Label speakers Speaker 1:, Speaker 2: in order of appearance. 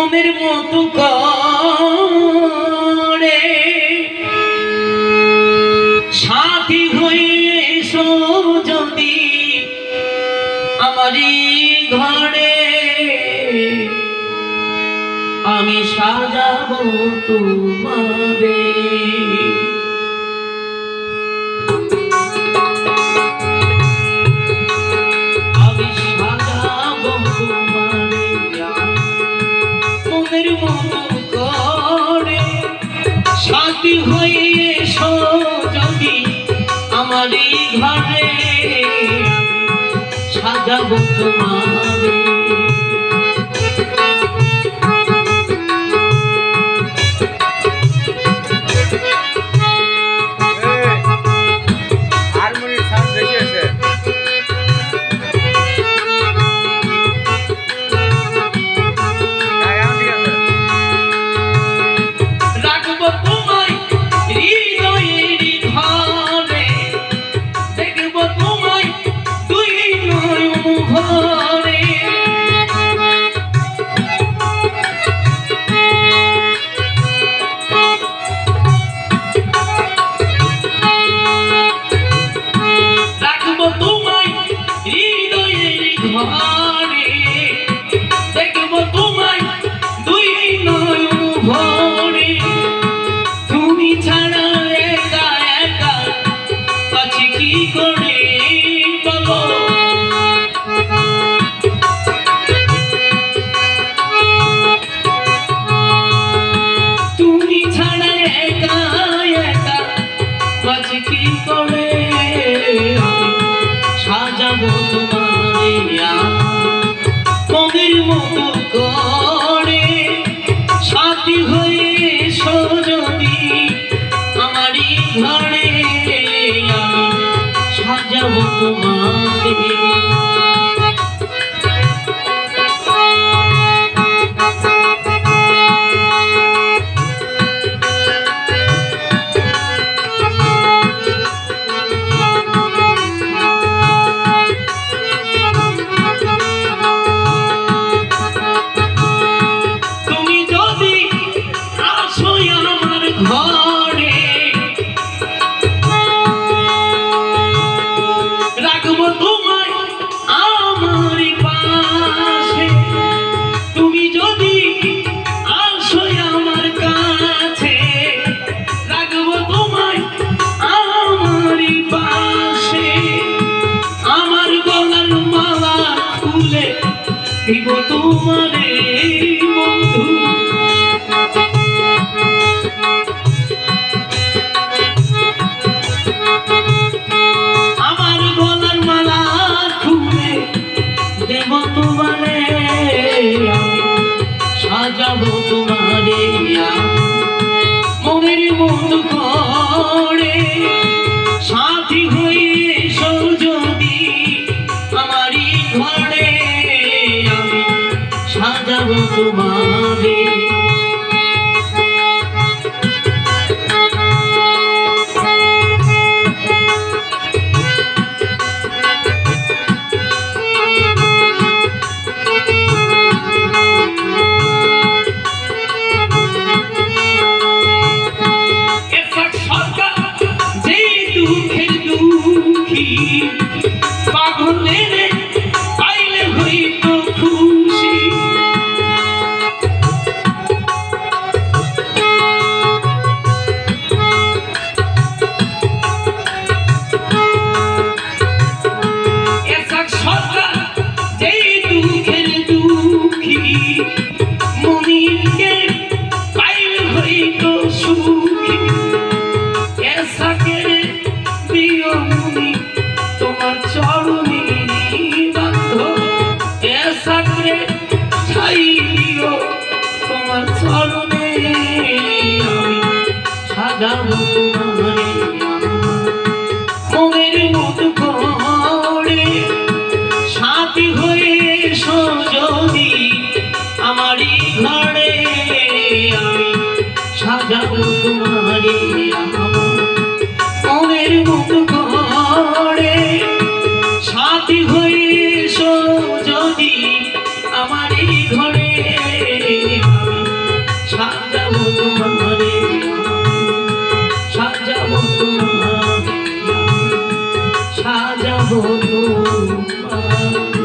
Speaker 1: মনের মতো করে সাথী হয়ে এসো যদি আমারই ঘরে, আমি সাজাবো তোমারে। আমি সাজাবো তোমারে মনের মতো করে সাথী হয়ে এসো যদি আমারই ঘরে, সাজাবো তোমারে। সাজাবো তোমারে মনের মতো করে সাথী হয়ে এসো যদি আমারই ঘরে, আমি সাজাবো তোমারে। ঘরে রাখবো তোমায় আমার পাশে, তুমি যদি আসো আমার কাছে রাখবো তোমায় আমার পাশে। আমার গলার মালা খুলে দিব তোমারে বন্ধু, সাজাবো তোমারে মনের মতো করে সাথী হয়ে এসো যদি আমারই ঘরে, আমি সাজাবো তোমারে। পাগলের পাইলে হইত খুশি, এসব সরকার যেই দুঃখের দুঃখী মনিরকে পাইলে হইত সুখী। এসাকে দিও মুনি তোমার চরণে বান্ধ, এসাকে ছাই দিও তোমার চরণে, আমি সাজাবো তোমারে মনের মতো করে সাথী হয়ে এসো যদি আমারই ঘরে, আমি সাজাবো তোমারে মনের মতো করে সাথী হয়ে এসো যদি আমারই ঘরে। তোমার